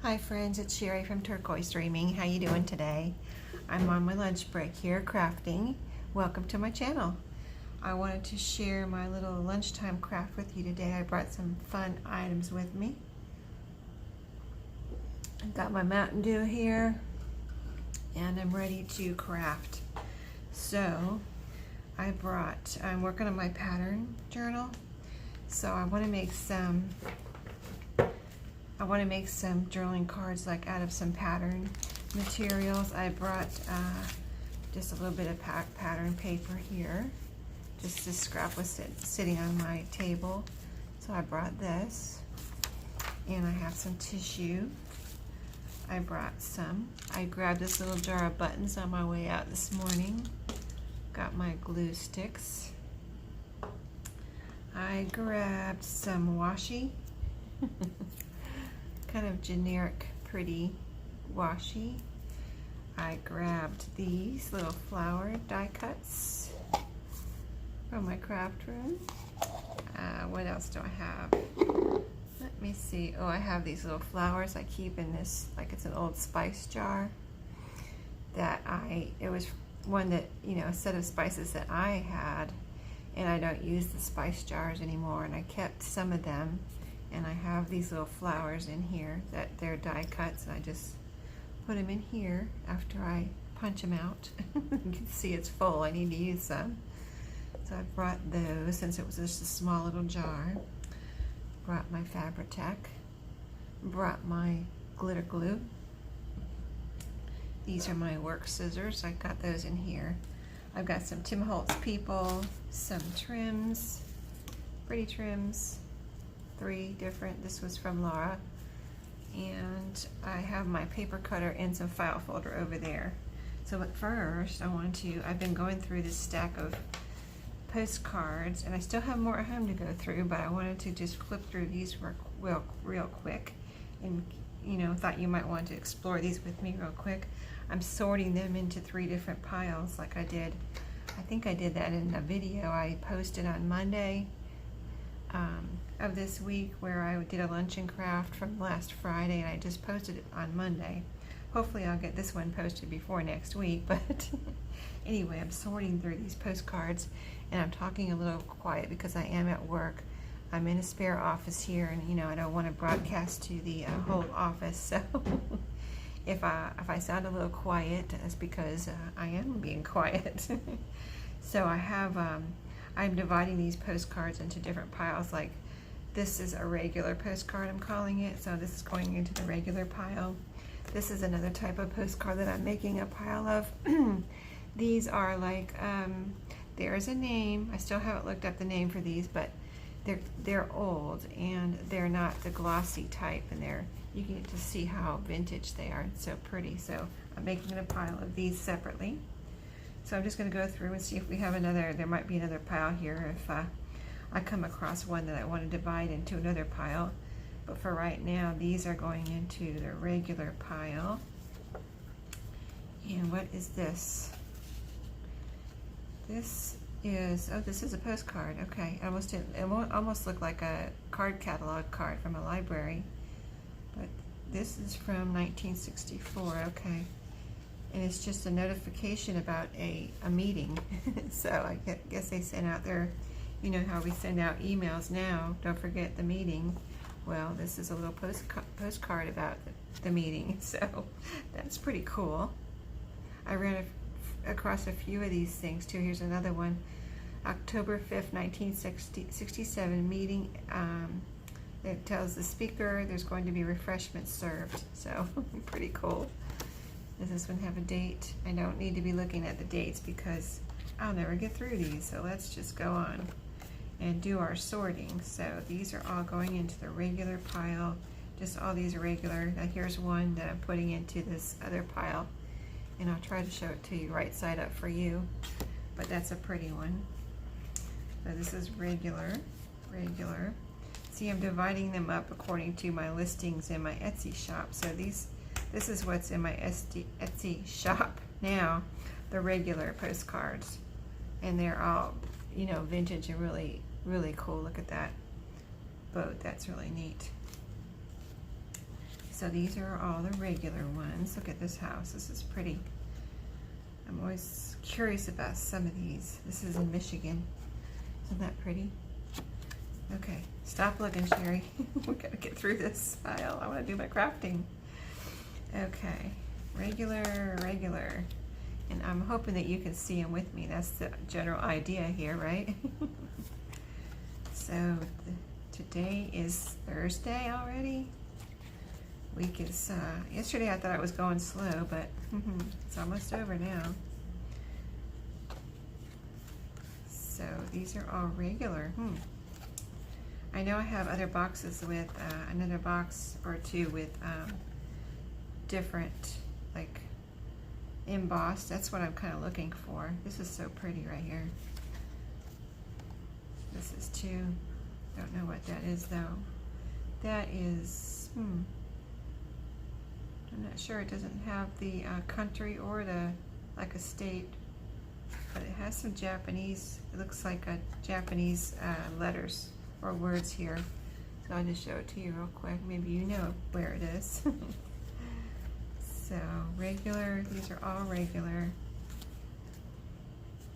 Hi friends, it's Sherry from Turquoise Dreaming. How you doing today? I'm on my lunch break here crafting. Welcome to my channel. I wanted to share my little lunchtime craft with you today. I brought some fun items with me. I've got my Mountain Dew here and I'm ready to craft. So I'm working on my pattern journal. So I want to make some journaling cards like out of some pattern materials. I brought just a little bit of pattern paper here. Just this scrap was sitting on my table. So I brought this. And I have some tissue. I brought some. I grabbed this little jar of buttons on my way out this morning. Got my glue sticks. I grabbed some washi. Kind of generic, pretty washi. I grabbed these little flower die cuts from my craft room. What else do I have? Let me see. Oh, I have these little flowers I keep in this, like it's an old spice jar. It was one that, a set of spices that I had, and I don't use the spice jars anymore, and I kept some of them. And I have these little flowers in here that they're die cuts, and I just put them in here after I punch them out. You can see it's full. I need to use some. So I brought those since it was just a small little jar. Brought my Fabri-Tac. Brought my glitter glue. These are my work scissors. I got those in here. I've got some Tim Holtz People, some trims, pretty trims. 3 different, this was from Laura, and I have my paper cutter and some file folder over there. So at first I've been going through this stack of postcards, and I still have more at home to go through, but I wanted to just flip through these real quick, and thought you might want to explore these with me real quick. I'm sorting them into 3 different piles like I think I did that in a video I posted on Monday of this week, where I did a luncheon craft from last Friday, and I just posted it on Monday. Hopefully I'll get this one posted before next week, but anyway, I'm sorting through these postcards, and I'm talking a little quiet because I am at work. I'm in a spare office here, and I don't want to broadcast to the whole office, so if I sound a little quiet, that's because I am being quiet. So I'm dividing these postcards into different piles. Like this is a regular postcard, I'm calling it, so this is going into the regular pile. This is another type of postcard that I'm making a pile of. These are like, there's a name. I still haven't looked up the name for these, but they're old, and they're not the glossy type, and you can get to see how vintage they are. It's so pretty. So I'm making a pile of these separately. So I'm just going to go through and see if we have there might be another pile here if I come across one that I want to divide into another pile. But for right now, these are going into the regular pile. And what is this? This is a postcard. Okay, it almost looked like a card catalog card from a library. But this is from 1964, okay. And it's just a notification about a meeting. So I guess they sent out you know how we send out emails now, don't forget the meeting. Well, this is a little postcard about the meeting, so that's pretty cool. I ran across a few of these things too. Here's another one. October 5th, 1967 meeting. It tells the speaker there's going to be refreshments served, so pretty cool. Does this one have a date? I don't need to be looking at the dates because I'll never get through these, so let's just go on and do our sorting. So these are all going into the regular pile. Just all these are regular. Now here's one that I'm putting into this other pile, and I'll try to show it to you right side up for you, but that's a pretty one. So this is regular. See, I'm dividing them up according to my listings in my Etsy shop. So this is what's in my Etsy shop now, the regular postcards, and they're all vintage and really cool. Look at that boat, that's really neat. So these are all the regular ones. Look at this house. This is pretty. I'm always curious about some of these. This is in Michigan. Isn't that pretty? Okay, stop looking, Sherry. We gotta get through this pile. I want to do my crafting. Okay, regular, regular. And I'm hoping that you can see them with me. That's the general idea here, right? So today is Thursday already. Week is, yesterday I thought I was going slow, but it's almost over now. So these are all regular. I know I have other boxes with, another box or two with different, like, embossed. That's what I'm kind of looking for. This is so pretty right here. This is too, don't know what that is though. That is, I'm not sure. It doesn't have the country or the, like a state, but it has some Japanese, it looks like a Japanese letters or words here. So I'll just show it to you real quick. Maybe you know where it is. So regular, these are all regular.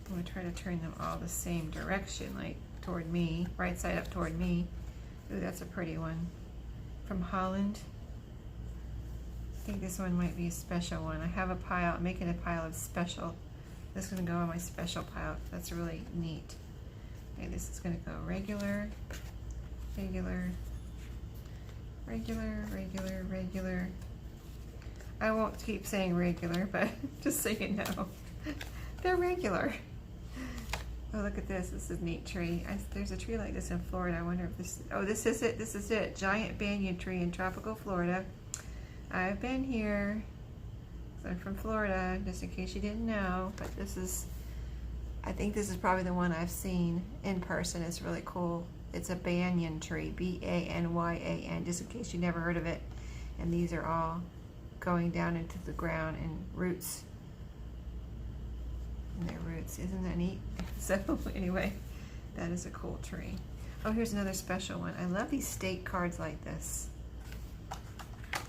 I'm gonna try to turn them all the same direction, like toward me, right side up toward me. Ooh, that's a pretty one. From Holland. I think this one might be a special one. I have a pile, I'm making a pile of special. This is gonna go on my special pile. That's really neat. Okay, this is gonna go regular, regular, regular, regular, regular. I won't keep saying regular, but just so you know, they're regular. Oh, look at this. This is a neat tree. There's a tree like this in Florida. I wonder if this, oh, this is it. This is it. Giant banyan tree in tropical Florida. I've been here. I'm from Florida, just in case you didn't know. But this is, I think this is probably the one I've seen in person. It's really cool. It's a banyan tree, B-A-N-Y-A-N, just in case you never heard of it. And these are all going down into the ground and roots. And their roots, isn't that neat? So anyway, that is a cool tree. Oh, here's another special one. I love these state cards like this.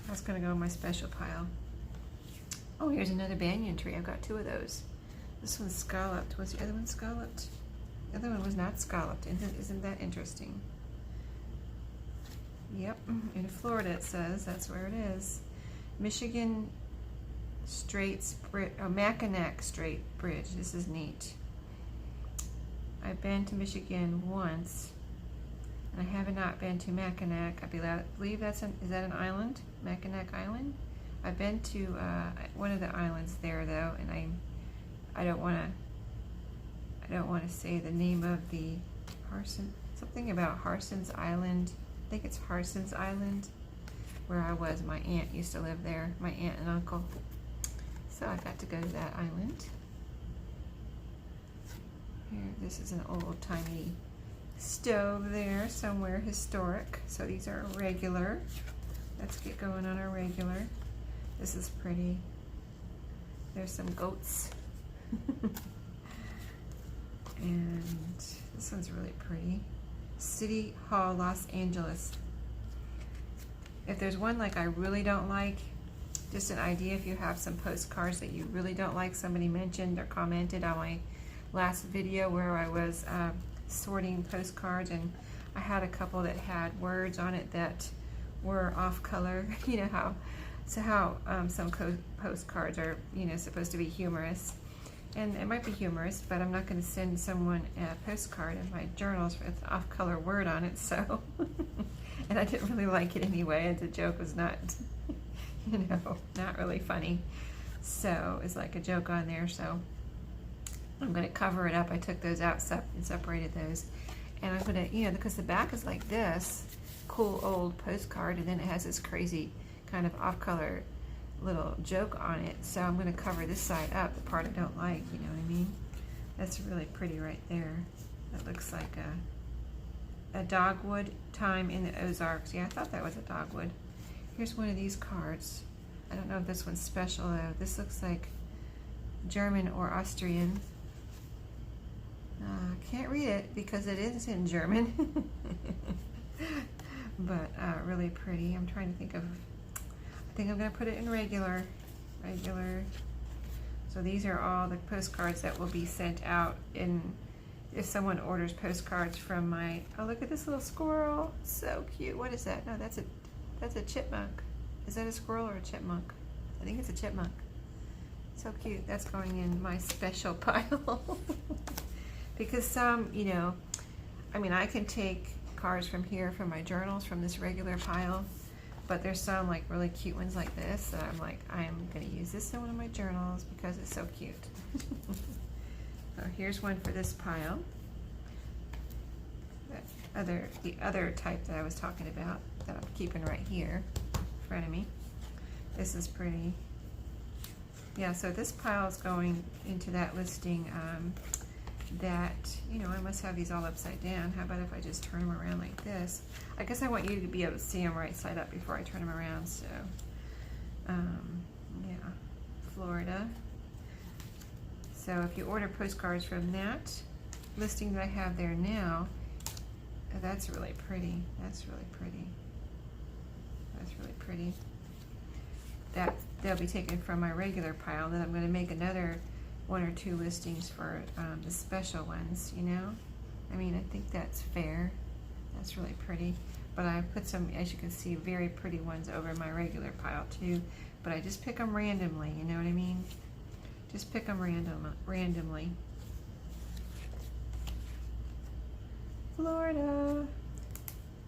That's gonna go in my special pile. Oh, here's another banyan tree. I've got two of those. This one's scalloped. Was the other one scalloped? The other one was not scalloped. Isn't that interesting? Yep, in Florida it says, that's where it is. Michigan Straits Bridge, oh, Mackinac Strait Bridge. This is neat. I've been to Michigan once, and I have not been to Mackinac. I believe that's is that an island? Mackinac Island? I've been to one of the islands there though, and I don't want to say the name of the something about Harson's Island. I think it's Harson's Island, where I was. My aunt used to live there, my aunt and uncle. So I got to go to that island. Here, this is an old-timey stove there, somewhere historic. So these are regular. Let's get going on our regular. This is pretty. There's some goats. And this one's really pretty. City Hall, Los Angeles. If there's one like I really don't like, just an idea, if you have some postcards that you really don't like, somebody mentioned or commented on my last video where I was sorting postcards, and I had a couple that had words on it that were off color. You know how, some postcards are, supposed to be humorous. And it might be humorous, but I'm not going to send someone a postcard in my journals with an off-color word on it, so. And I didn't really like it anyway, and the joke was not, not really funny. So it's like a joke on there, so I'm going to cover it up. I took those out and separated those. And I'm going to, because the back is like this, cool old postcard, and then it has this crazy kind of off-color little joke on it. So I'm going to cover this side up, the part I don't like, you know what I mean? That's really pretty right there. That looks like a dogwood time in the Ozarks. Yeah, I thought that was a dogwood. Here's one of these cards. I don't know if this one's special though. This looks like German or Austrian. Can't read it because it is in German. But really pretty. I'm trying to think of, think I'm gonna put it in regular. So these are all the postcards that will be sent out if someone orders postcards from my, oh, look at this little squirrel. So cute. What is that? No, that's a chipmunk. Is that a squirrel or a chipmunk? I think it's a chipmunk. So cute. That's going in my special pile. Because some, you know, I mean, I can take cards from here, from my journals, from this regular pile, but there's some like really cute ones like this that I'm like, I am going to use this in one of my journals because it's so cute. So here's one for this pile. The other type that I was talking about that I'm keeping right here in front of me. This is pretty. Yeah, so this pile is going into that listing that, you know, I must have these all upside down. How about if I just turn them around like this? I guess I want you to be able to see them right side up before I turn them around. So, yeah, Florida. So if you order postcards from that listing that I have there now, that's really pretty. That's really pretty. That's really pretty. They'll be taken from my regular pile. Then I'm going to make another 1 or 2 listings for the special ones, you know? I mean, I think that's fair. That's really pretty. But I put some, as you can see, very pretty ones over my regular pile too. But I just pick them randomly, you know what I mean? Just pick them randomly. Florida.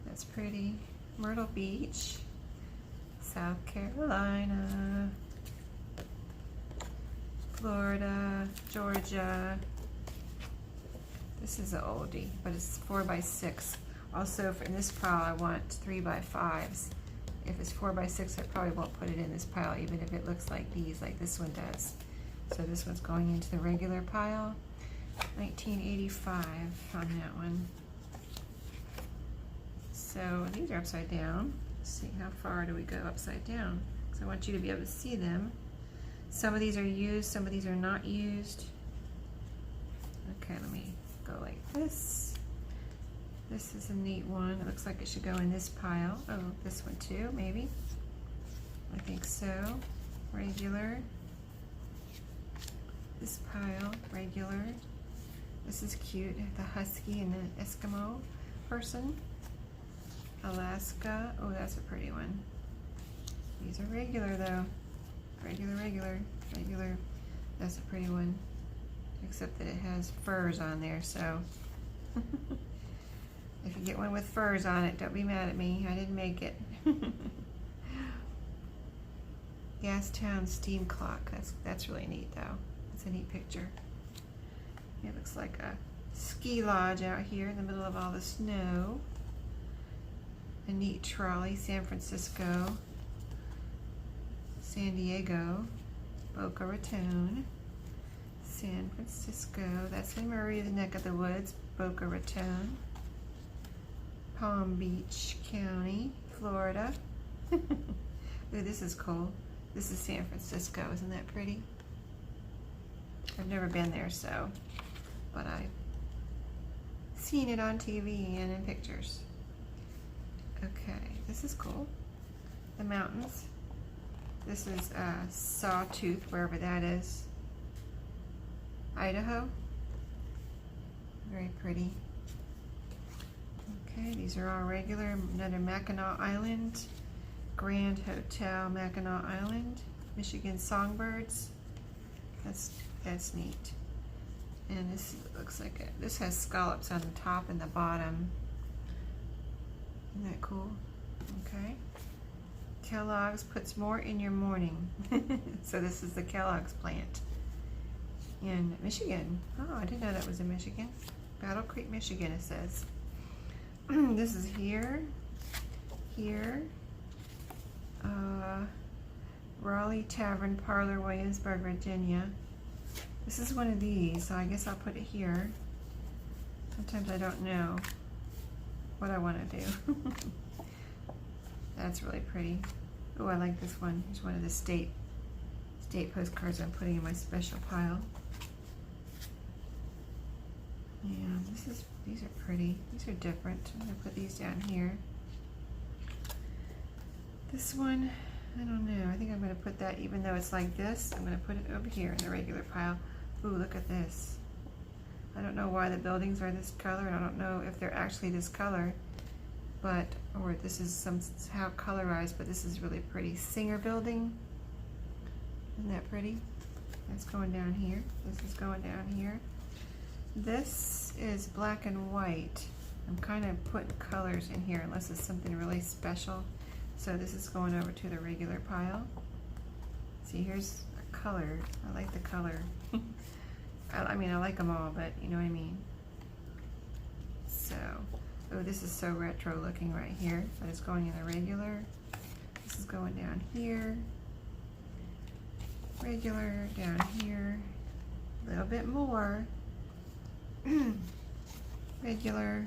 That's pretty. Myrtle Beach. South Carolina. Florida, Georgia. This is an oldie, but it's 4x6. Also, in this pile, I want 3x5s. If it's 4x6, I probably won't put it in this pile, even if it looks like these, like this one does. So this one's going into the regular pile. 1985 on that one. So these are upside down. Let's see, how far do we go upside down? Because I want you to be able to see them. Some of these are used, some of these are not used. Okay, let me go like this. This is a neat one. It looks like it should go in this pile. Oh, this one too, maybe. I think so. Regular. This pile, regular. This is cute, the husky and the Eskimo person. Alaska. Oh, that's a pretty one. These are regular though. Regular. That's a pretty one. Except that it has furs on there, so if you get one with furs on it, don't be mad at me. I didn't make it. Gastown steam clock. That's really neat though. It's a neat picture. It looks like a ski lodge out here in the middle of all the snow. A neat trolley, San Francisco, San Diego, Boca Raton, San Francisco. That's in Murray, the neck of the woods, Boca Raton, Palm Beach County, Florida. Ooh, this is cool. This is San Francisco. Isn't that pretty? I've never been there, so, but I've seen it on TV and in pictures. Okay, this is cool. The mountains. This is Sawtooth, wherever that is. Idaho. Very pretty. Okay, these are all regular. Another Mackinac Island. Grand Hotel, Mackinac Island. Michigan Songbirds. That's neat. And this looks like this has scallops on the top and the bottom. Isn't that cool? Okay. Kellogg's puts more in your morning. So this is the Kellogg's plant in Michigan. Oh, I didn't know that was in Michigan. Battle Creek, Michigan, it says. This is here. Raleigh Tavern Parlor, Williamsburg, Virginia. This is one of these, so I guess I'll put it here. Sometimes I don't know what I want to do. That's really pretty. Oh, I like this one. Here's one of the state postcards I'm putting in my special pile. Yeah, these are pretty. These are different. I'm gonna put these down here. This one, I don't know. that, even though it's like this, I'm going to put it over here in the regular pile. Ooh, look at this. I don't know why the buildings are this color, and I don't know if they're actually this color, but, or this is somehow colorized, but this is really pretty. Singer building. Isn't that pretty? That's going down here. This is going down here. This is black and white. I'm kind of putting colors in here unless it's something really special. So this is going over to the regular pile. See, here's a color. I like the color. I mean, I like them all, but you know what I mean. So, oh, this is so retro looking right here, but it's going in the regular. This is going down here. Regular down here. A little bit more. Regular.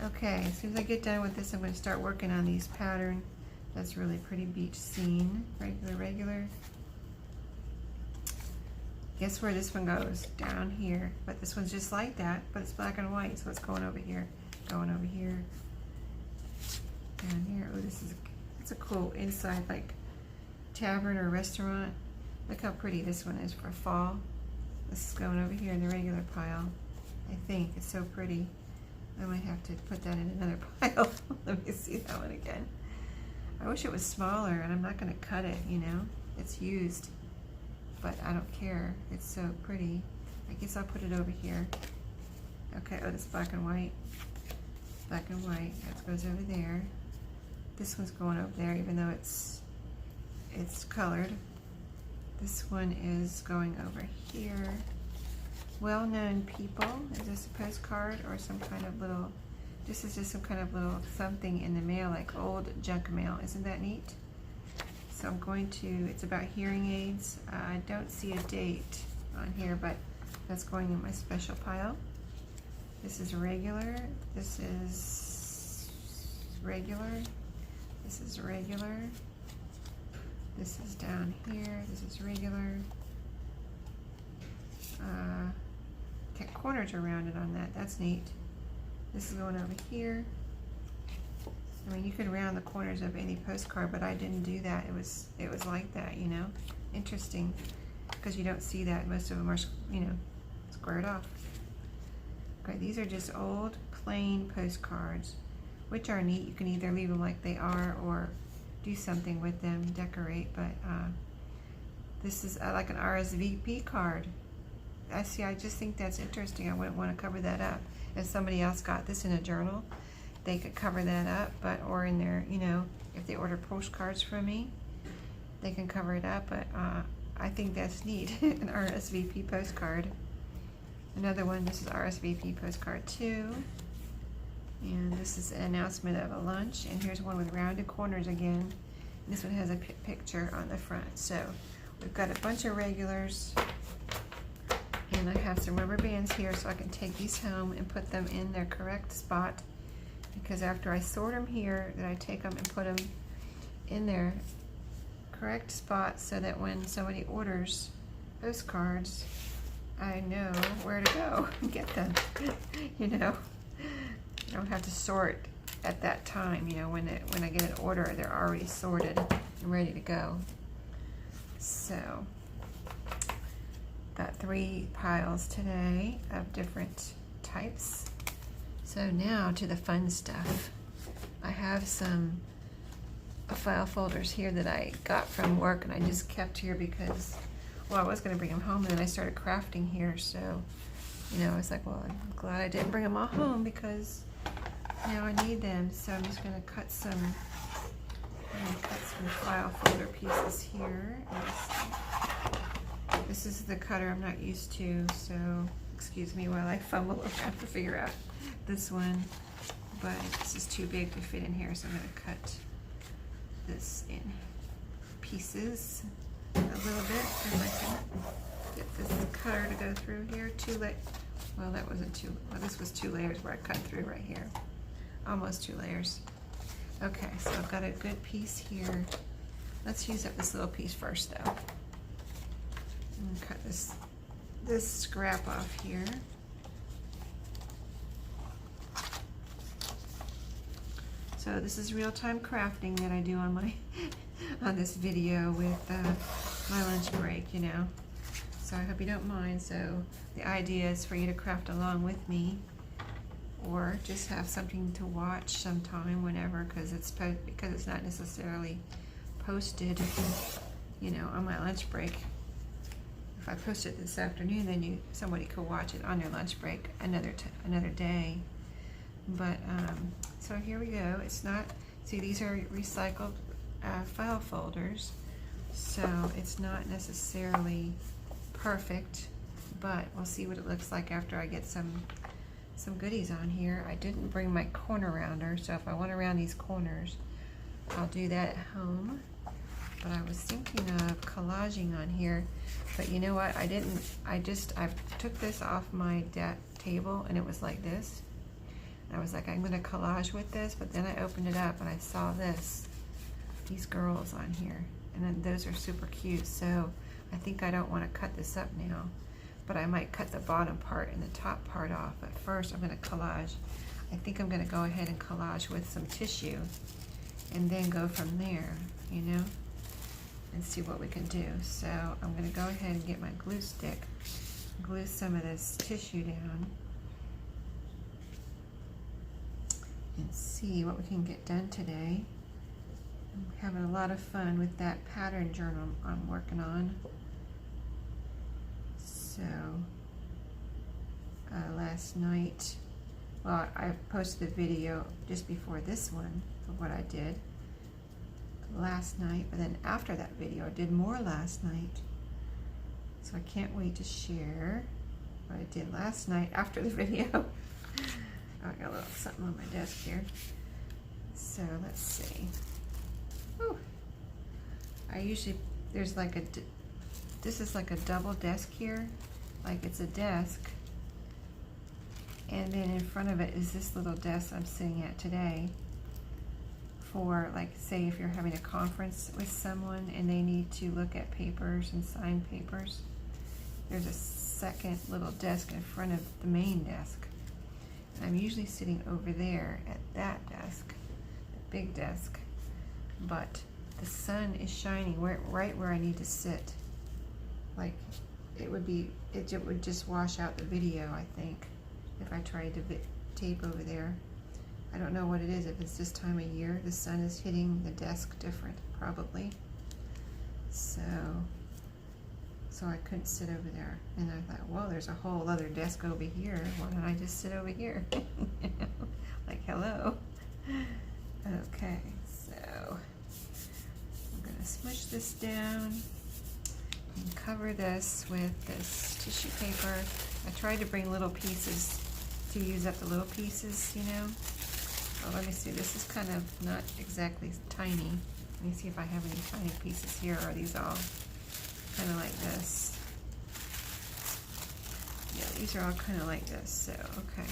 Okay, as soon as I get done with this, I'm going to start working on these pattern. That's really pretty beach scene. Regular, regular. Guess where this one goes? Down here. But this one's just like that, but it's black and white, so it's going over here. Going over here. Down here. Oh, it's a cool inside, like, tavern or restaurant. Look how pretty this one is for fall. This is going over here in the regular pile. I think it's so pretty. I might have to put that in another pile. Let me see that one again. I wish it was smaller, and I'm not going to cut it, you know. It's used, but I don't care. It's so pretty. I guess I'll put it over here. Okay, oh, it's black and white. Black and white. That goes over there. This one's going over there, even though it's colored. This one is going over here. Well-known people. Is this a postcard or some kind of little, this is just some kind of little something in the mail, like old junk mail. Isn't that neat? So I'm going to, it's about hearing aids. I don't see a date on here, but that's going in my special pile. This is regular. This is regular. This is regular. This is down here. This is regular. Got corners are rounded on that. That's neat. This is going over here. I mean, you could round the corners of any postcard, but I didn't do that. It was like that, you know. Interesting, because you don't see that. Most of them are, you know, squared off. Okay, these are just old plain postcards, which are neat. You can either leave them like they are or do something with them, decorate. But this is like an RSVP card. I just think that's interesting. I wouldn't want to cover that up. If somebody else got this in a journal, they could cover that up, but or in their, you know, if they order postcards from me, they can cover it up. But I think that's neat. An RSVP postcard. Another one. This is RSVP postcard 2, and this is an announcement of a lunch. And here's one with rounded corners again. This one has a picture on the front. So we've got a bunch of regulars. And I have some rubber bands here so I can take these home and put them in their correct spot, because after I sort them here, then I take them and put them in their correct spot so that when somebody orders postcards, I know where to go and get them. You know, I don't have to sort at that time. You know, when I get an order, they're already sorted and ready to go. So got 3 piles today of different types. So now to the fun stuff. I have some file folders here that I got from work, and I just kept here because, well, I was going to bring them home, and then I started crafting here. So, you know, I was like, well, I'm glad I didn't bring them all home because now I need them. So I'm just going to cut some file folder pieces here. This is the cutter I'm not used to, so excuse me while I fumble around to figure out this one. But this is too big to fit in here, so I'm going to cut this in pieces a little bit, and I can get this cutter to go through here. Well, that wasn't two. Well, this was 2 layers where I cut through right here. Almost 2 layers. Okay, so I've got a good piece here. Let's use up this little piece first, though. And cut this scrap off here. So this is real-time crafting that I do on my on this video with my lunch break, you know. So I hope you don't mind. So the idea is for you to craft along with me, or just have something to watch sometime, whenever, because it's not necessarily posted, you know, on my lunch break. If I post it this afternoon, then somebody could watch it on their lunch break another day. But so here we go. It's not, see, these are recycled file folders, so it's not necessarily perfect, but we'll see what it looks like after I get some goodies on here. I didn't bring my corner rounder, so if I want to round these corners, I'll do that at home. But I was thinking of collaging on here, but you know what? I took this off my table and it was like this. And I was like, I'm going to collage with this, but then I opened it up and I saw these girls on here, and then those are super cute. So I think I don't want to cut this up now, but I might cut the bottom part and the top part off. But first I'm going to collage. I think I'm going to go ahead and collage with some tissue and then go from there, you know, and see what we can do. So I'm going to go ahead and get my glue stick, glue some of this tissue down, and see what we can get done today. I'm having a lot of fun with that pattern journal I'm working on. So last night, well, I posted a video just before this one of what I did last night, but then after that video I did more last night. So I can't wait to share what I did last night after the video. Oh, I got a little something on my desk here. So let's see. Oh, there's like this is like a double desk here, like it's a desk, and then in front of it is this little desk I'm sitting at today for, like, say if you're having a conference with someone and they need to look at papers and sign papers, there's a second little desk in front of the main desk. And I'm usually sitting over there at that desk, the big desk, but the sun is shining right where I need to sit. Like, it would just wash out the video, I think, if I tried to tape over there. I don't know what it is, if it's this time of year, the sun is hitting the desk different, probably. So I couldn't sit over there. And I thought, well, there's a whole other desk over here. Why don't I just sit over here? Like, hello. Okay, so I'm going to smush this down and cover this with this tissue paper. I tried to bring little pieces to use up the little pieces, you know. Oh, let me see, this is kind of not exactly tiny. Let me see if I have any tiny pieces here. Or are these all kind of like this? Yeah, these are all kind of like this. So, okay.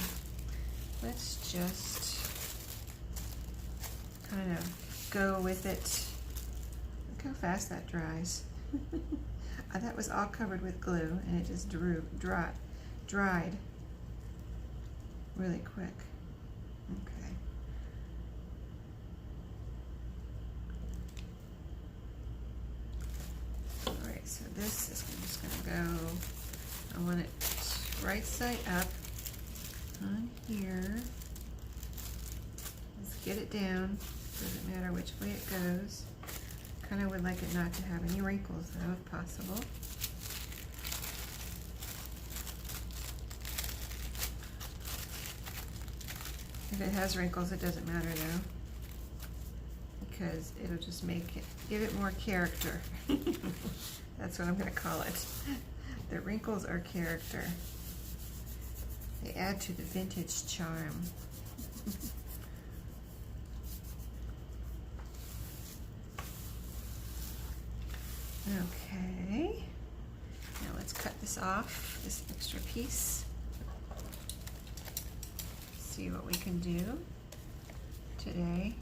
Let's just kind of go with it. Look how fast that dries. That was all covered with glue, and it just dried really quick. Okay. All right, so this is just going to go, I want it right side up on here. Let's get it down. Doesn't matter which way it goes. Kind of would like it not to have any wrinkles though, if possible. If it has wrinkles, it doesn't matter though, because it'll just give it more character. That's what I'm going to call it. The wrinkles are character. They add to the vintage charm. Okay, now let's cut this off, this extra piece. See what we can do today.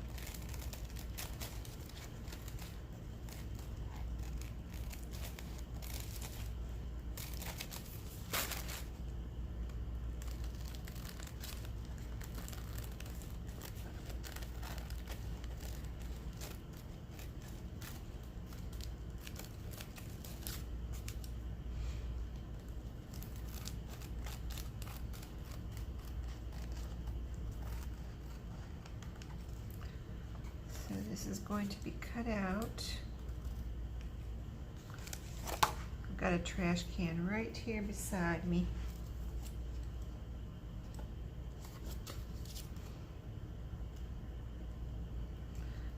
this is going to be cut out. I've got a trash can right here beside me.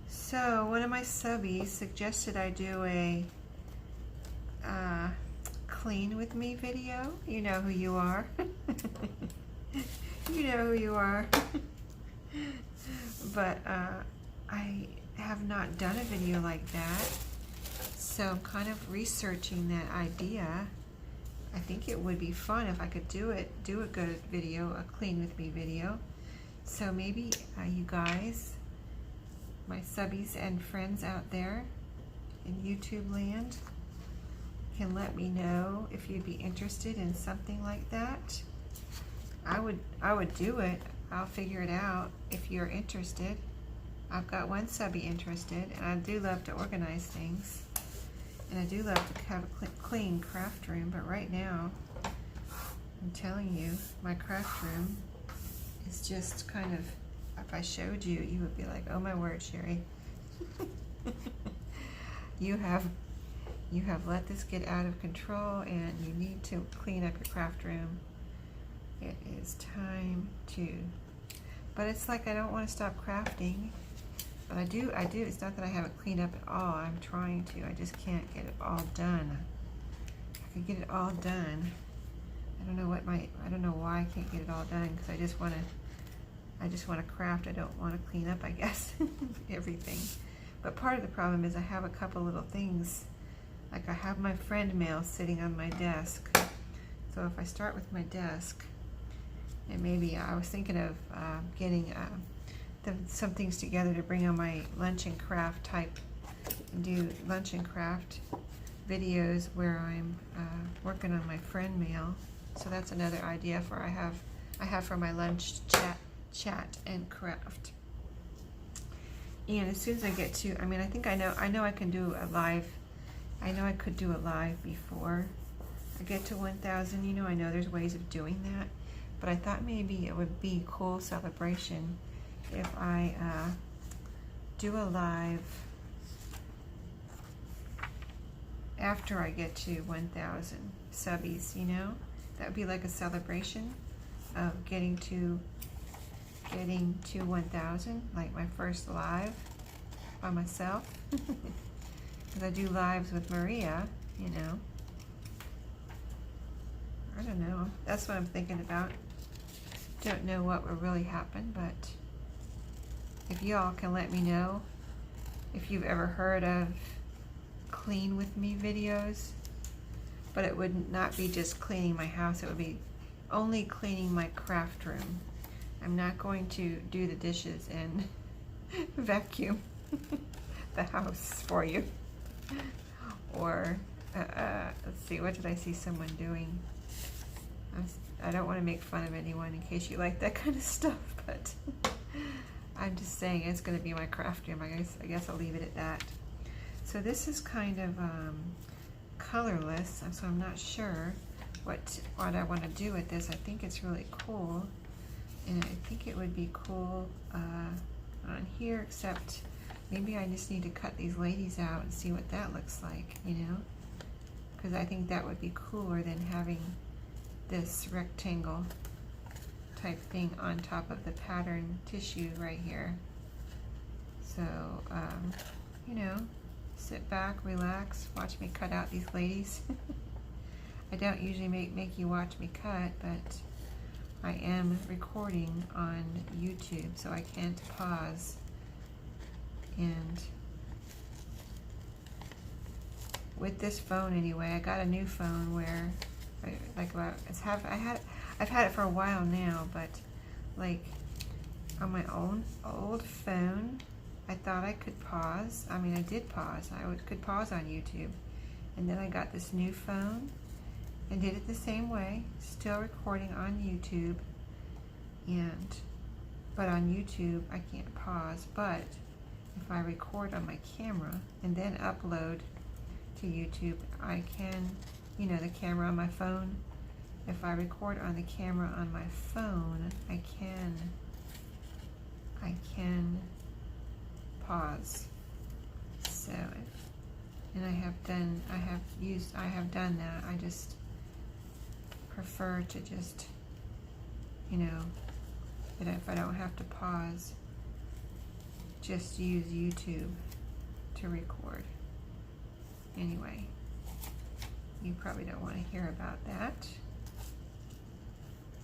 So one of my subbies suggested I do a clean with me video. You know who you are. You know who you are. But I have not done a video like that, so I'm kind of researching that idea. I think it would be fun if I could do a good video, a clean with me video. So maybe you guys, my subbies and friends out there in YouTube land, can let me know if you'd be interested in something like that. I would do it. I'll figure it out if you're interested. I've got one subby interested, and I do love to organize things, and I do love to have a clean craft room. But right now, I'm telling you, my craft room is just kind of, if I showed you, you would be like, oh my word, Sheree. You have let this get out of control, and you need to clean up your craft room. It is time to, but it's like I don't want to stop crafting, but I do. It's not that I haven't cleaned up at all. I'm trying to. I just can't get it all done. I could get it all done. I don't know why I can't get it all done, because I just want to craft. I don't want to clean up, I guess. Everything. But part of the problem is I have a couple little things. Like I have my friend mail sitting on my desk. So if I start with my desk, and maybe I was thinking of getting some things together to bring on my lunch and craft type, and do lunch and craft videos where I'm working on my friend mail. So that's another idea for I have for my lunch chat and craft. And as soon as I get to, I mean, I think I know I can do a live. I know I could do a live before I get to 1,000. You know, I know there's ways of doing that, but I thought maybe it would be a cool celebration if I do a live after I get to 1,000 subbies. You know, that would be like a celebration of getting to 1,000, like my first live by myself. Because I do lives with Maria, you know. I don't know. That's what I'm thinking about. Don't know what will really happen, but if y'all can let me know if you've ever heard of clean with me videos. But it would not be just cleaning my house. It would be only cleaning my craft room. I'm not going to do the dishes and vacuum the house for you. Or, let's see, what did I see someone doing? I don't want to make fun of anyone in case you like that kind of stuff, but I'm just saying it's going to be my craft room. I guess I'll leave it at that. So this is kind of colorless, so I'm not sure what I want to do with this. I think it's really cool, and I think it would be cool on here, except maybe I just need to cut these ladies out and see what that looks like, you know, because I think that would be cooler than having this rectangle type thing on top of the pattern tissue right here. So, you know, sit back, relax, watch me cut out these ladies. I don't usually make you watch me cut, but I am recording on YouTube, so I can't pause. And with this phone anyway, I got a new phone where I've had it for a while now, but like on my own old phone, I thought I could pause. I mean, I did pause. Could pause on YouTube, and then I got this new phone and did it the same way, still recording on YouTube. But on YouTube I can't pause. But if I record on my camera and then upload to YouTube, I can, you know, the camera on my phone. If I record on the camera on my phone, I can pause And I have done that. I just prefer to just, you know, that if I don't have to pause, just use YouTube to record. Anyway, you probably don't want to hear about that.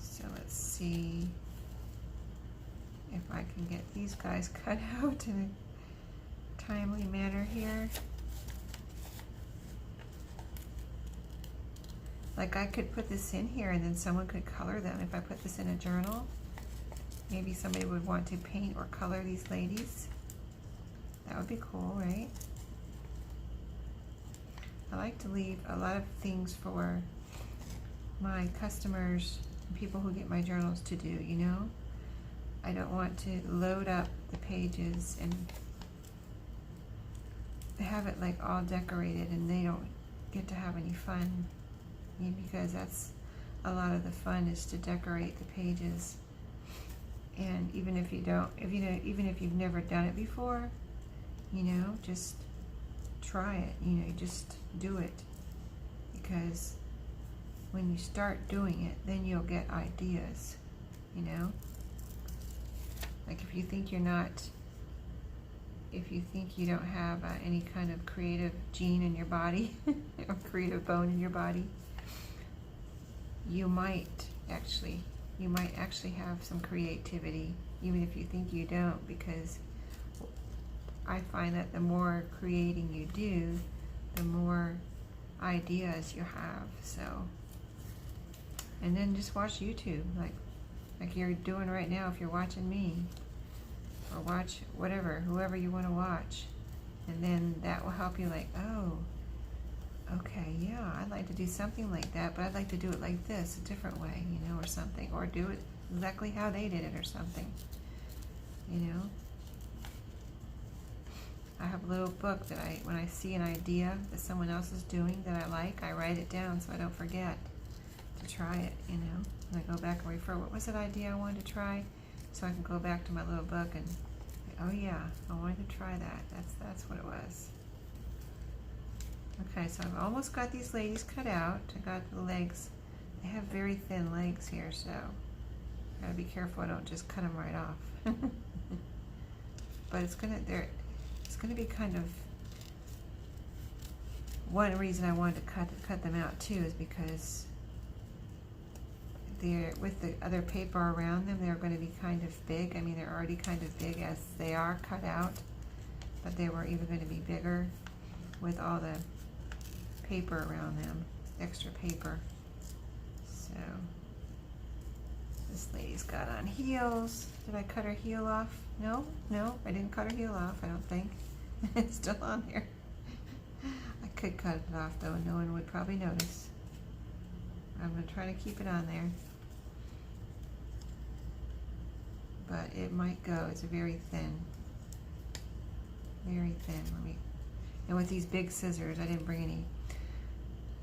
So let's see if I can get these guys cut out in a timely manner here. Like I could put this in here and then someone could color them. If I put this in a journal, maybe somebody would want to paint or color these ladies. That would be cool, right? I like to leave a lot of things for my customers, people who get my journals to do, you know? I don't want to load up the pages and have it like all decorated and they don't get to have any fun, because that's a lot of the fun, is to decorate the pages. And even if you don't, even if you've never done it before, you know, just try it, you know, just do it. Because when you start doing it, then you'll get ideas, you know? Like if you think you're not, if you think you don't have any kind of creative gene in your body, or creative bone in your body, you might actually have some creativity, even if you think you don't, because I find that the more creating you do, the more ideas you have. So, and then just watch YouTube, like you're doing right now if you're watching me, or watch whoever you want to watch, and then that will help you, like, oh, okay, yeah, I'd like to do something like that, but I'd like to do it like this, a different way, you know, or something, or do it exactly how they did it or something, you know. I have a little book that when I see an idea that someone else is doing that I like, I write it down so I don't forget to try it, you know. And I go back and refer, what was that idea I wanted to try? So I can go back to my little book and, oh yeah, I wanted to try that. That's what it was. Okay, so I've almost got these ladies cut out. I got the legs. They have very thin legs here, so I gotta be careful I don't just cut them right off. But it's gonna be kind of, one reason I wanted to cut them out too is because they're, with the other paper around them, they're going to be kind of big. I mean, they're already kind of big as they are cut out, but they were even going to be bigger with all the paper around them, extra paper. So this lady's got on heels. Did I cut her heel off? No, I didn't cut her heel off, I don't think. It's still on there. I could cut it off though, and no one would probably notice. I'm going to try to keep it on there. But it might go. It's very thin. Very thin. And with these big scissors, I didn't bring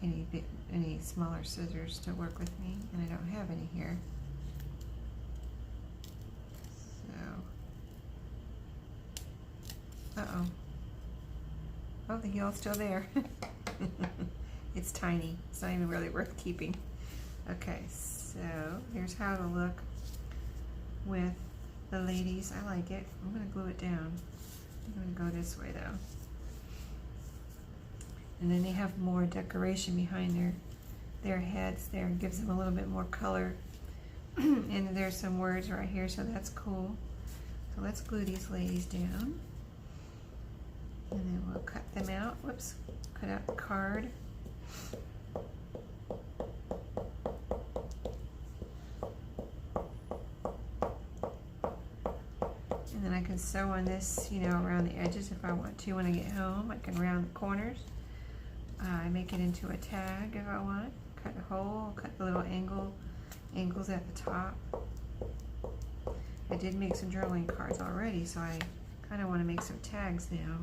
any smaller scissors to work with me, and I don't have any here. So, oh, the heel's still there. It's tiny. It's not even really worth keeping. Okay, so here's how it'll look with the ladies. I like it. I'm going to glue it down. I'm going to go this way though. And then they have more decoration behind their heads there. It gives them a little bit more color. And there's some words right here, so that's cool. So let's glue these ladies down. And then we'll cut them out. Whoops, cut out the card. And then I can sew on this, you know, around the edges if I want to when I get home. I can round the corners. I make it into a tag if I want. Cut a hole, cut the little angles at the top. I did make some journaling cards already, so I kind of want to make some tags now.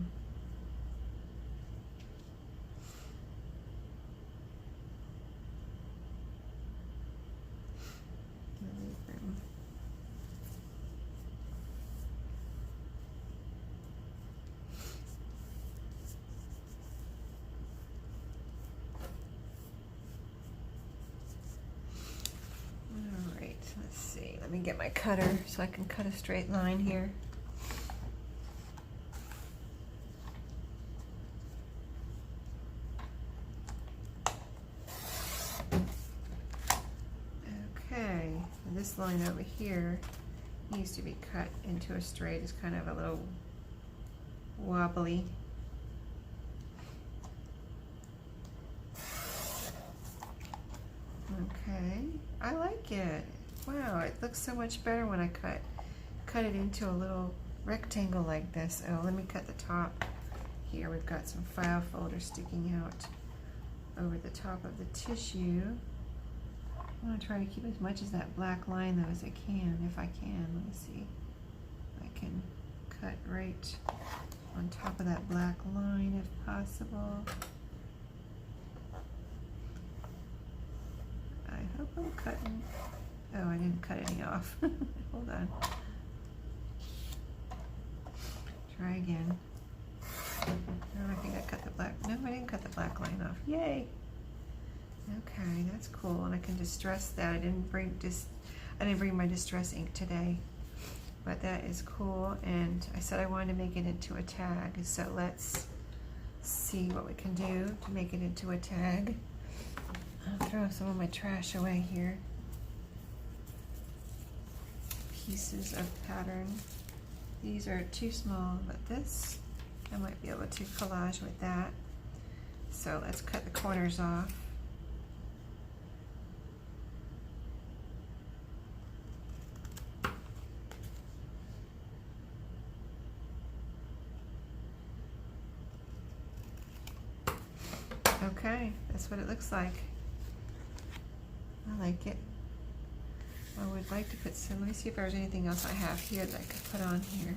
me get my cutter so I can cut a straight line here. Okay, and this line over here needs to be cut into a straight. It's kind of a little wobbly. Okay, I like it. Wow, it looks so much better when I cut it into a little rectangle like this. Oh, let me cut the top. Here we've got some file folders sticking out over the top of the tissue. I'm going to try to keep as much of that black line though as I can, if I can. Let me see. I can cut right on top of that black line if possible. I hope I'm cutting. Oh, I didn't cut any off. Hold on. Try again. Oh, I think I cut the black. No, I didn't cut the black line off. Yay! Okay, that's cool, and I can distress that. I didn't bring my distress ink today, but that is cool. And I said I wanted to make it into a tag, so let's see what we can do to make it into a tag. I'll throw some of my trash away here. Pieces of pattern. These are too small, but this, I might be able to collage with that. So let's cut the corners off. Okay, that's what it looks like. I like it. I would like to put some, let me see if there's anything else I have here that I could put on here.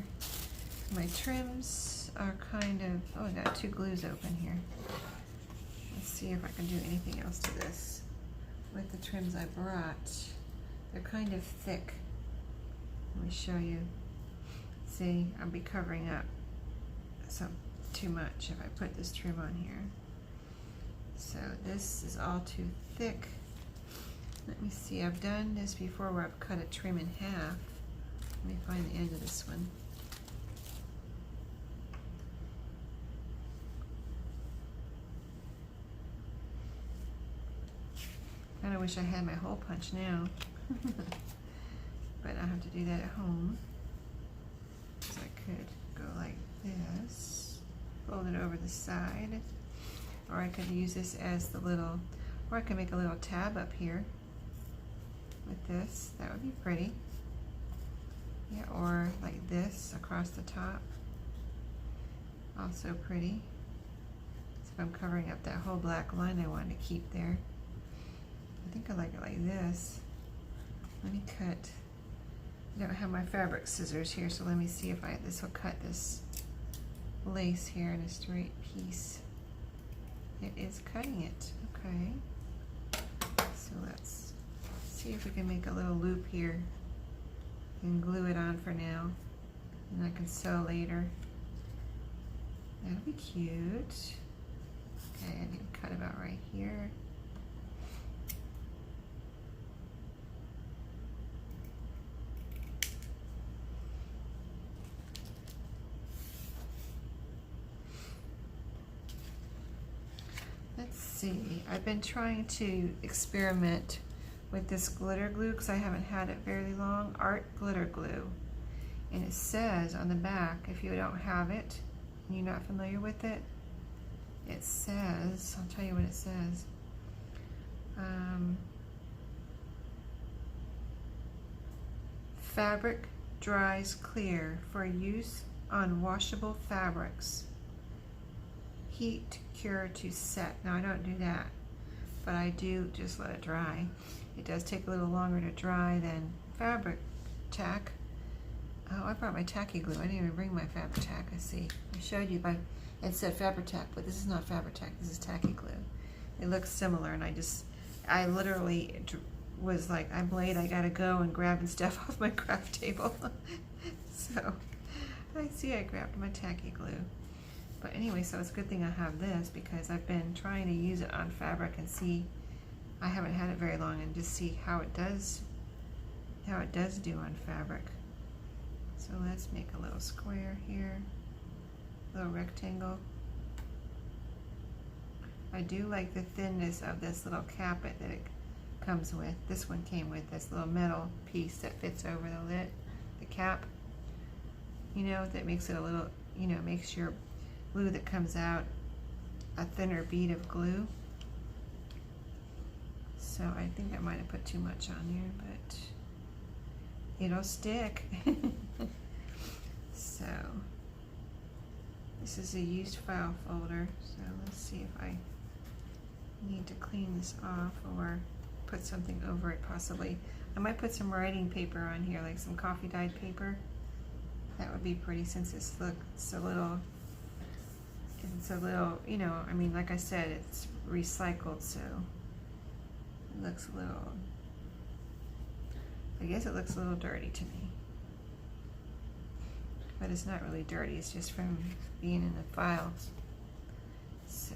My trims are kind of, oh, I got two glues open here. Let's see if I can do anything else to this. With the trims I brought, they're kind of thick. Let me show you. See, I'll be covering up some too much if I put this trim on here. So this is all too thick. Let me see, I've done this before where I've cut a trim in half. Let me find the end of this one. I kinda wish I had my hole punch now. But I have to do that at home. So I could go like this, fold it over the side, or I could use this as the little, or I could make a little tab up here with this. That would be pretty. Yeah, or like this across the top. Also pretty. So I'm covering up that whole black line I wanted to keep there. I think I like it like this. Let me cut. I don't have my fabric scissors here, so let me see if this will cut this lace here in a straight piece. It is cutting it, okay. So let's see if we can make a little loop here and glue it on for now, and I can sew later. That'll be cute. Okay, I need to cut about right here. Let's see, I've been trying to experiment with this glitter glue because I haven't had it very long. Art glitter glue. And it says on the back, if you don't have it and you're not familiar with it, it says, I'll tell you what it says. Fabric dries clear for use on washable fabrics. Heat cure to set. Now I don't do that, but I do just let it dry. It does take a little longer to dry than fabric tack. Oh, I brought my tacky glue. I didn't even bring my fabric tack. I see. I showed you it said fabric tack, but this is not fabric tack. This is tacky glue. It looks similar, and I literally was like, I'm late. I gotta go and grabbing stuff off my craft table. So I see I grabbed my tacky glue. But anyway, so it's a good thing I have this because I've been trying to use it on fabric and see, I haven't had it very long, and just see how it does how it does do on fabric. So let's make a little square here, a little rectangle. I do like the thinness of this little cap that it comes with. This one came with this little metal piece that fits over the lid, the cap. You know, that makes it a little, you know, makes your glue that comes out a thinner bead of glue. So I think I might have put too much on there, but it'll stick. So this is a used file folder. So let's see if I need to clean this off or put something over it possibly. I might put some writing paper on here, like some coffee dyed paper. That would be pretty, since it's a little, you know, I mean, like I said, it's recycled, so it looks a little, I guess it looks a little dirty to me. But it's not really dirty, it's just from being in the files. So,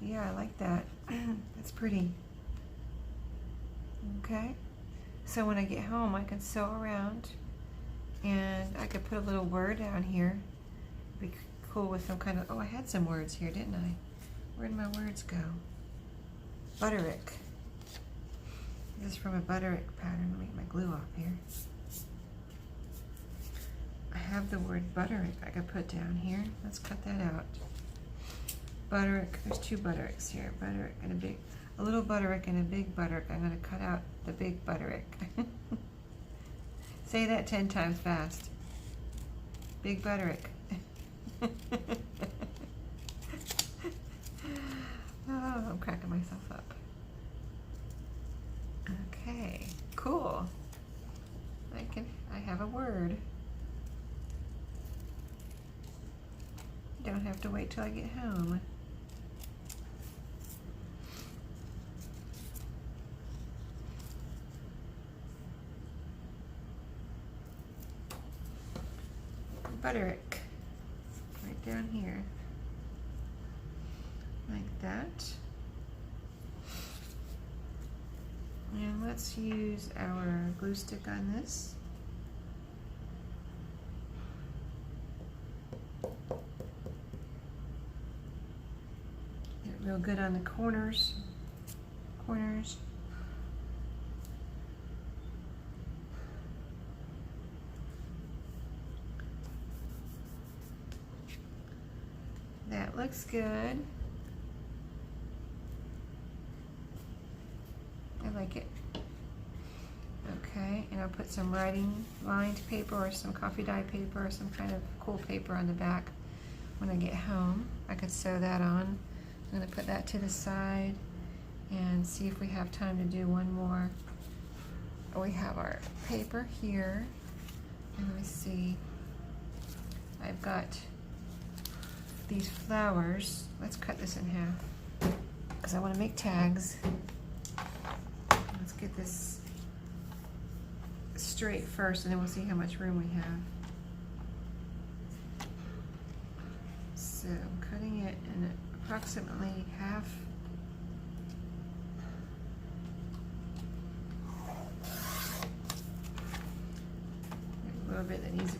yeah, I like that. That's pretty. Okay. So when I get home, I can sew around, and I could put a little word down here. It'd be cool with some kind of, oh, I had some words here, didn't I? Where'd my words go? Butterick. This is from a Butterick pattern. Let me get my glue off here. I have the word Butterick I could put down here. Let's cut that out. Butterick, there's two Buttericks here. Butterick and a little Butterick and a big Butterick. I'm going to cut out the big Butterick. Say that 10 times fast. Big Butterick. Oh, I'm cracking myself up. Okay, cool. I have a word. Don't have to wait till I get home. Butterick, right down here, like that. And let's use our glue stick on this. Get it real good on the corners. That looks good. I like it. Okay, and I'll put some writing lined paper or some coffee dye paper or some kind of cool paper on the back when I get home. I could sew that on. I'm going to put that to the side and see if we have time to do one more. We have our paper here, and let me see. I've got these flowers. Let's cut this in half because I want to make tags. Let's get this straight first, and then we'll see how much room we have. So I'm cutting it in approximately half. A little bit that needs to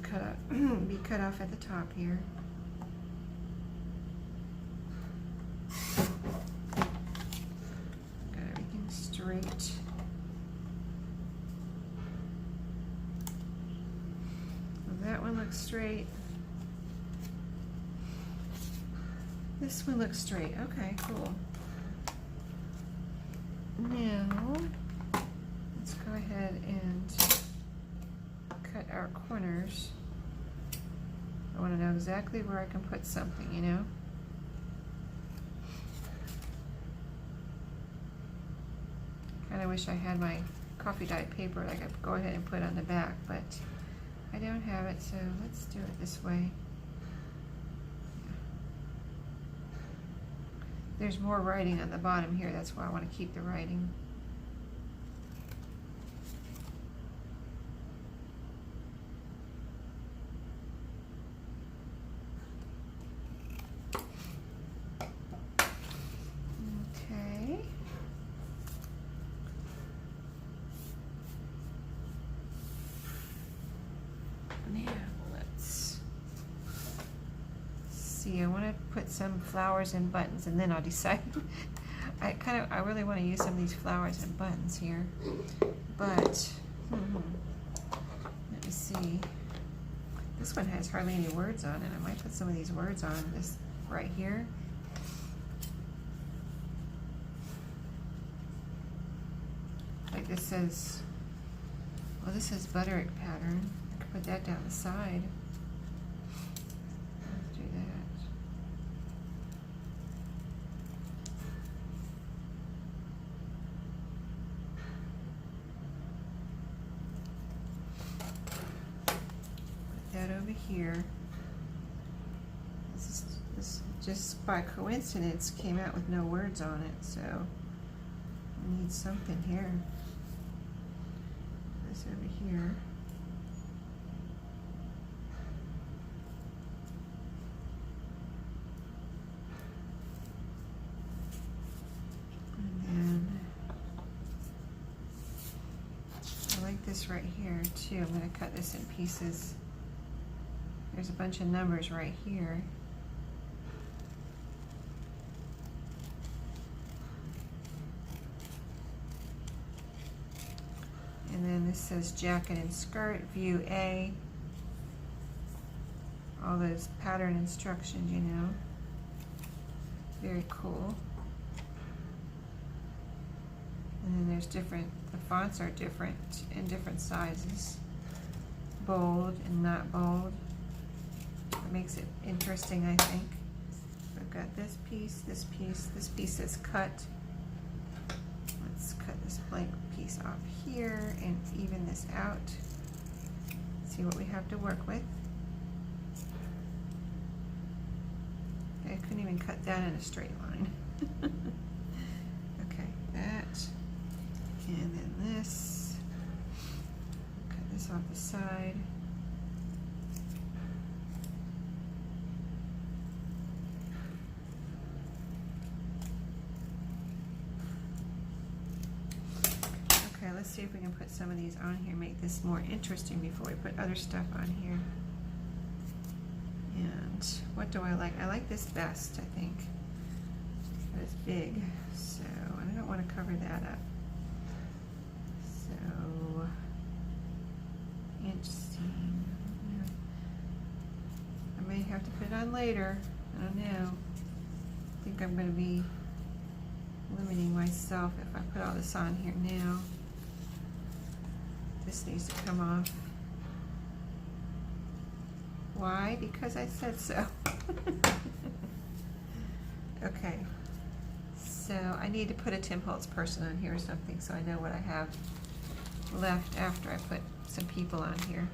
be cut off at the top here. Got everything straight. That one looks straight. This one looks straight. Okay, cool. Now, let's go ahead and cut our corners. I want to know exactly where I can put something, you know? Kind of wish I had my coffee dyed paper that I could go ahead and put on the back, but I don't have it, so let's do it this way. There's more writing on the bottom here, that's why I want to keep the writing. Okay. see, I want to put some flowers and buttons, and then I'll decide. I really want to use some of these flowers and buttons here, but let me see. This one has hardly any words on it. I might put some of these words on this right here. Like this says, well, this says butterick pattern. I could put that down the side. Let's do that. Put that over here. This just by coincidence came out with no words on it, so I need something here. This over here. And then I like this right here too. I'm going to cut this in pieces. There's a bunch of numbers right here. And then this says jacket and skirt, view A. All those pattern instructions, you know. Very cool. And then there's different, the fonts are different in different sizes. Bold and not bold. That makes it interesting, I think. I've got this piece, this piece. This piece is cut. Let's cut this blank piece off here and even this out. See what we have to work with. I couldn't even cut that in a straight line. Okay, that. And then this. Cut this off the side. Okay, let's see if we can put some of these on here, make this more interesting before we put other stuff on here. And what do I like? I like this best, I think. But it's big, so I don't want to cover that up. So, interesting. I may have to put it on later. I don't know. I think I'm going to be limiting myself if I put all this on here now. This needs to come off. Why? Because I said so. Okay, so I need to put a Tim Holtz person on here or something so I know what I have left after I put some people on here.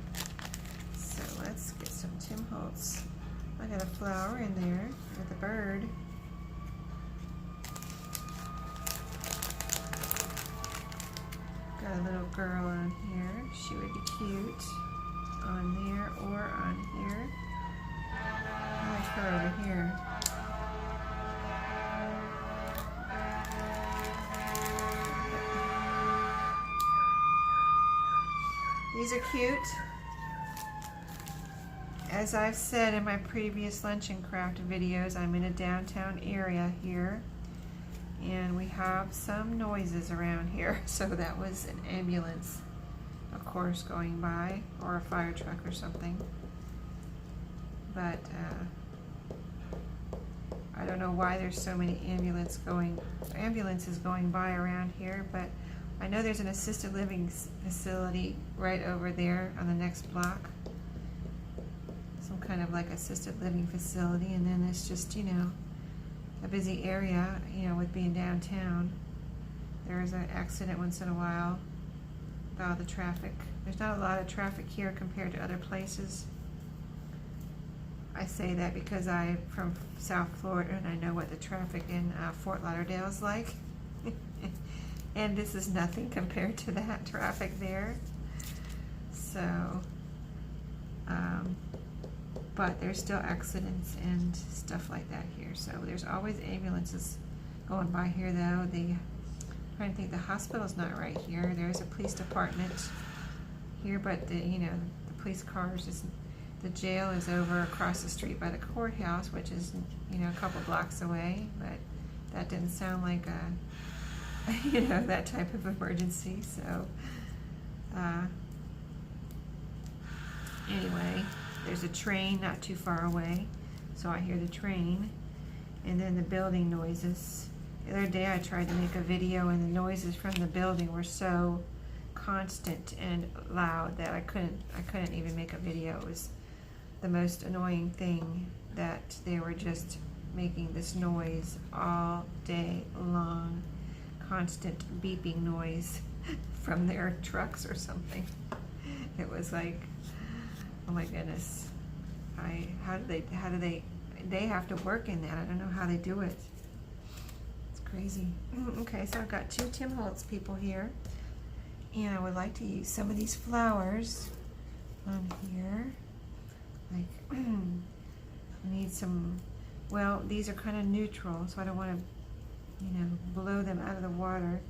So let's get some Tim Holtz. I got a flower in there with a bird. Got a little girl on here. She would be cute on there or on here. I like her over here. These are cute. As I've said in my previous lunch and craft videos, I'm in a downtown area here. And we have some noises around here. So that was an ambulance, of course, going by, or a fire truck or something. But I don't know why there's so many ambulances going by around here, but I know there's an assisted living facility right over there on the next block. Some kind of like assisted living facility, and then it's just, you know, a busy area, you know, with being downtown. There is an accident once in a while. All the traffic. There's not a lot of traffic here compared to other places. I say that because I'm from South Florida and I know what the traffic in Fort Lauderdale is like. And this is nothing compared to that traffic there. So, but there's still accidents and stuff like that here. So there's always ambulances going by here though. I'm trying to think, the hospital's not right here. There's a police department here, but the police cars, The jail is over across the street by the courthouse, which is, you know, a couple blocks away, but that didn't sound like a, you know, that type of emergency, so, anyway, there's a train not too far away, so I hear the train, and then the building noises. The other day I tried to make a video, and the noises from the building were so constant and loud that I couldn't even make a video. It was the most annoying thing that they were just making this noise all day long, constant beeping noise from their trucks or something. It was like, oh my goodness, how do they have to work in that? I don't know how they do it. It's crazy. Okay, so I've got 2 Tim Holtz people here, and I would like to use some of these flowers on here. Like, I need some, well, these are kind of neutral, so I don't want to, you know, blow them out of the water.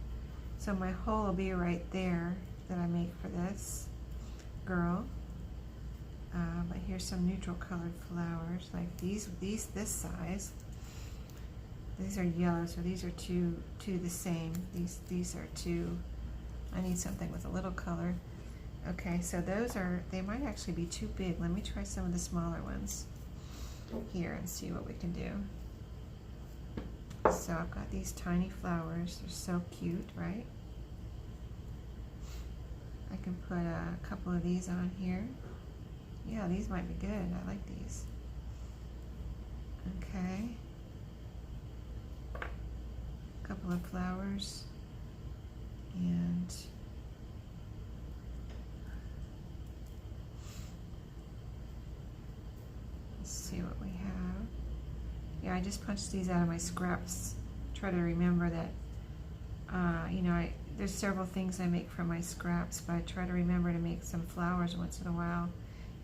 So my hole will be right there that I make for this girl. But here's some neutral colored flowers, like this size. These are yellow, so these are two the same. These are 2. I need something with a little color. Okay, so they might actually be too big. Let me try some of the smaller ones here and see what we can do. So I've got these tiny flowers. They're so cute, right? I can put a couple of these on here. Yeah, these might be good. I like these. Okay. A couple of flowers. And let's see what we have. Yeah, I just punched these out of my scraps. Try to remember that, you know, there's several things I make from my scraps, but I try to remember to make some flowers once in a while.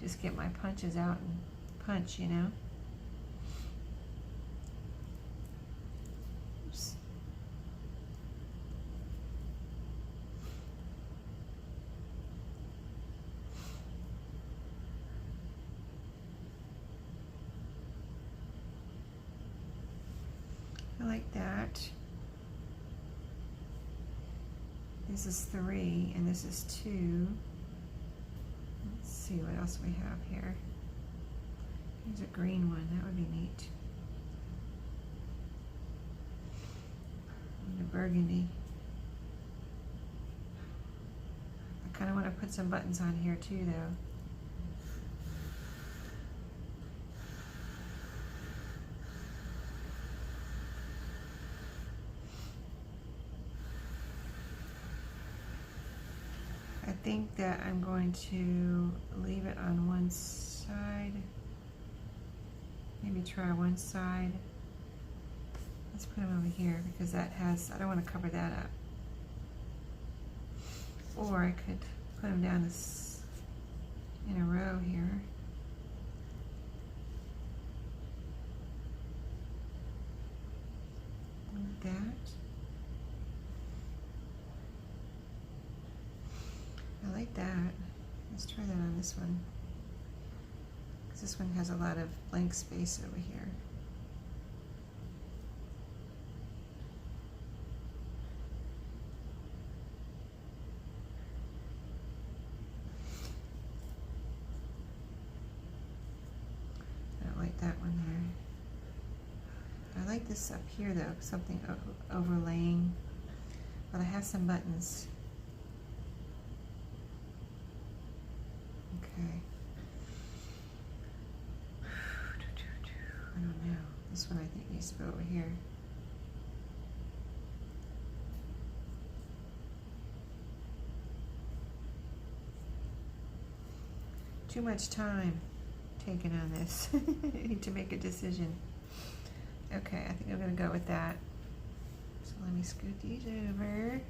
Just get my punches out and punch, you know. Oops. I like that. This is 3 and this is 2. Let's see what else we have here. Here's a green one, that would be neat. And a burgundy. I kind of want to put some buttons on here too, though. I think that I'm going to leave it on one side. Maybe try one side. Let's put them over here because that has, I don't want to cover that up. Or I could put them down this in a row here. Like that. I like that. Let's try that on this one. Because this one has a lot of blank space over here. I don't like that one there. I like this up here though, something overlaying. But I have some buttons. Okay. I don't know. This one I think needs to go over here. Too much time taken on this. I need to make a decision. Okay, I think I'm going to go with that. So let me scoot these over.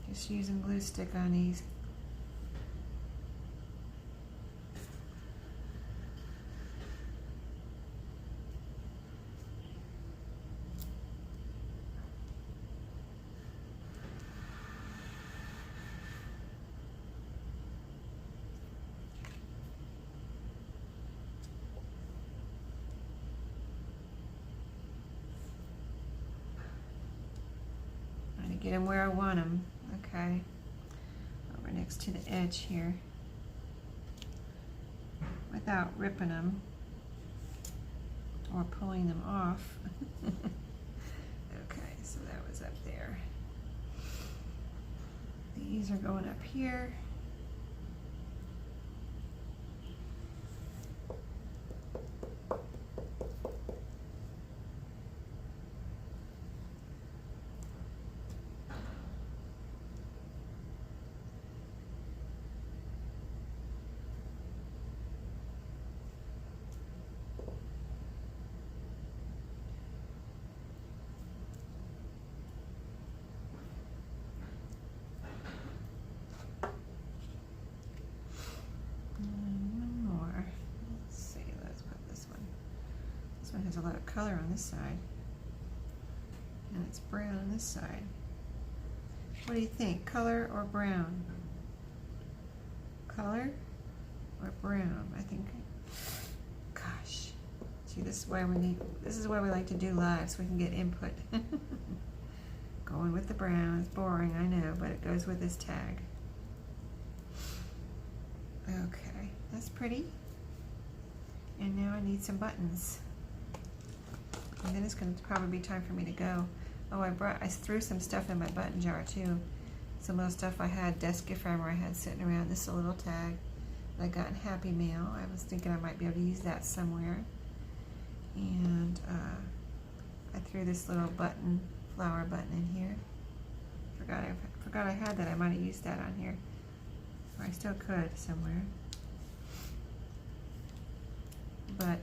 Just using glue stick on these. get them where I want them. Okay, over next to the edge here, without ripping them or pulling them off. Okay, so that was up there. These are going up here. Has a lot of color on this side, and it's brown on this side. What do you think, color or brown? Color or brown? I think, gosh, see, this is why we like to do live, so we can get input. Going with the brown is boring, I know, but it goes with this tag. Okay, that's pretty. And now I need some buttons. And then it's going to probably be time for me to go. Oh, I threw some stuff in my button jar too. Some of the stuff I had, desk gift wrapper I had sitting around. This is a little tag that I got in Happy Mail. I was thinking I might be able to use that somewhere. And I threw this little button, flower button in here. Forgot I had that. I might have used that on here. Or I still could somewhere. But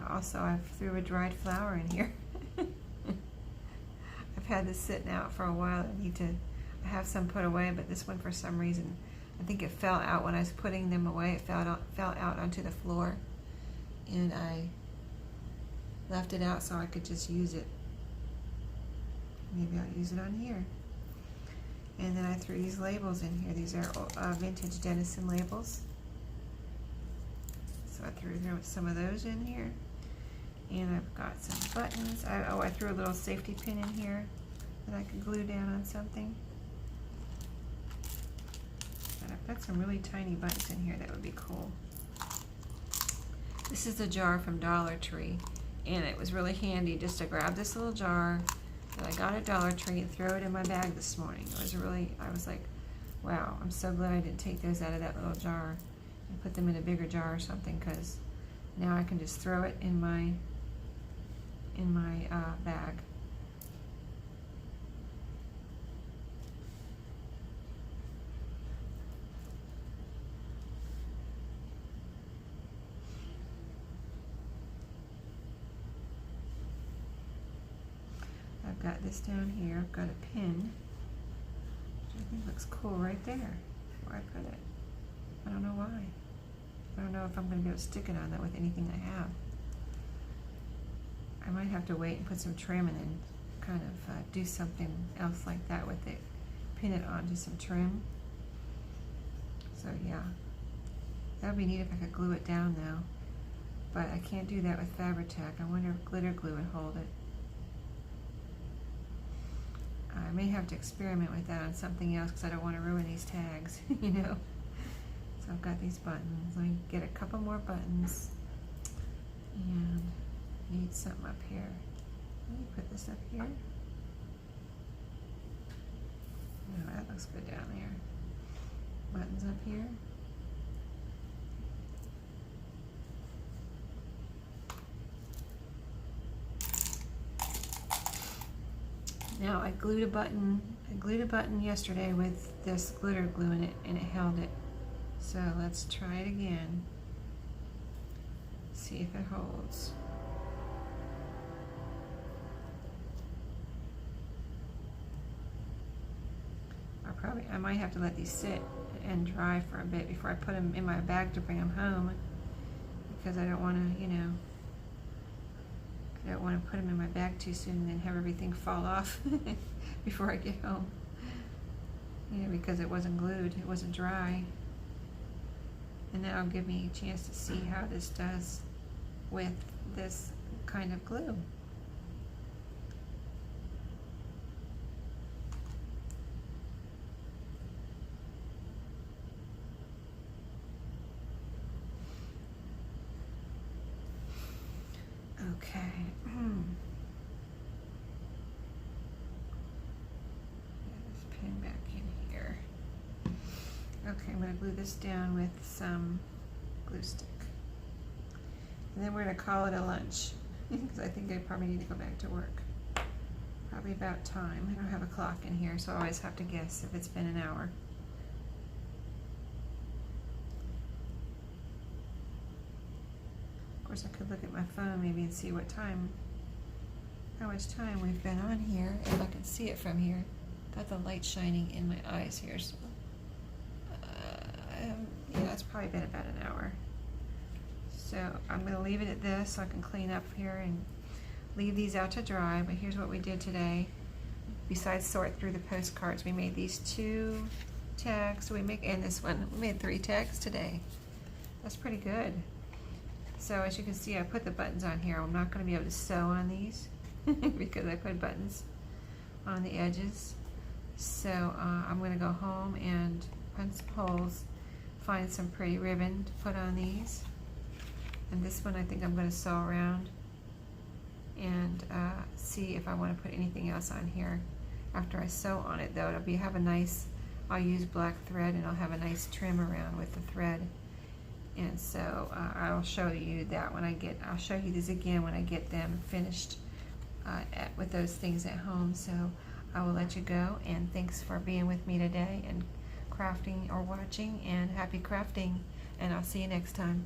also I threw a dried flower in here. I've had this sitting out for a while. I have some put away, but this one for some reason, I think it fell out when I was putting them away. It fell out onto the floor, and I left it out so I could just use it. Maybe I'll use it on here. And then I threw these labels in here. These are vintage Denison labels. So I threw some of those in here. And I've got some buttons. I threw a little safety pin in here that I could glue down on something. And I've got some really tiny buttons in here that would be cool. This is a jar from Dollar Tree, and it was really handy just to grab this little jar that I got at Dollar Tree and throw it in my bag this morning. I was like, wow, I'm so glad I didn't take those out of that little jar and put them in a bigger jar or something, because now I can just throw it in my bag. I've got this down here. I've got a pin, which I think looks cool right there where I put it. I don't know why. I don't know if I'm going to be able to stick it on that with anything I have. I might have to wait and put some trim and then kind of do something else like that with it. Pin it onto some trim. So yeah, that would be neat if I could glue it down though. But I can't do that with Fabri-Tac. I wonder if glitter glue would hold it. I may have to experiment with that on something else because I don't want to ruin these tags, you know. So I've got these buttons. Let me get a couple more buttons. And need something up here. Let me put this up here. No, that looks good down there. Buttons up here. Now I glued a button yesterday with this glitter glue in it, and it held it. So let's try it again. See if it holds. I might have to let these sit and dry for a bit before I put them in my bag to bring them home, because I don't want to, you know, I don't want to put them in my bag too soon and then have everything fall off before I get home. You know, because it wasn't glued, it wasn't dry. And that'll give me a chance to see how this does with this kind of glue. Okay. Get this pin back in here. Okay, I'm going to glue this down with some glue stick. And then we're going to call it a lunch because I think I probably need to go back to work. Probably about time. I don't have a clock in here, so I always have to guess if it's been an hour. Of course, I could look at my phone maybe and see what time, how much time we've been on here, if I can see it from here. Got the light shining in my eyes here, so yeah, it's probably been about an hour. So I'm going to leave it at this so I can clean up here and leave these out to dry. But here's what we did today. Besides sort through the postcards, we made these 2 tags. So we this one. We made 3 tags today. That's pretty good. So as you can see, I put the buttons on here. I'm not going to be able to sew on these because I put buttons on the edges. So I'm going to go home and punch some holes, find some pretty ribbon to put on these. And this one I think I'm going to sew around and see if I want to put anything else on here. After I sew on it though, have a nice, I'll use black thread and I'll have a nice trim around with the thread. And so I'll show you that when I'll show you these again when I get them finished with those things at home. So I will let you go, and thanks for being with me today and crafting or watching, and happy crafting, and I'll see you next time.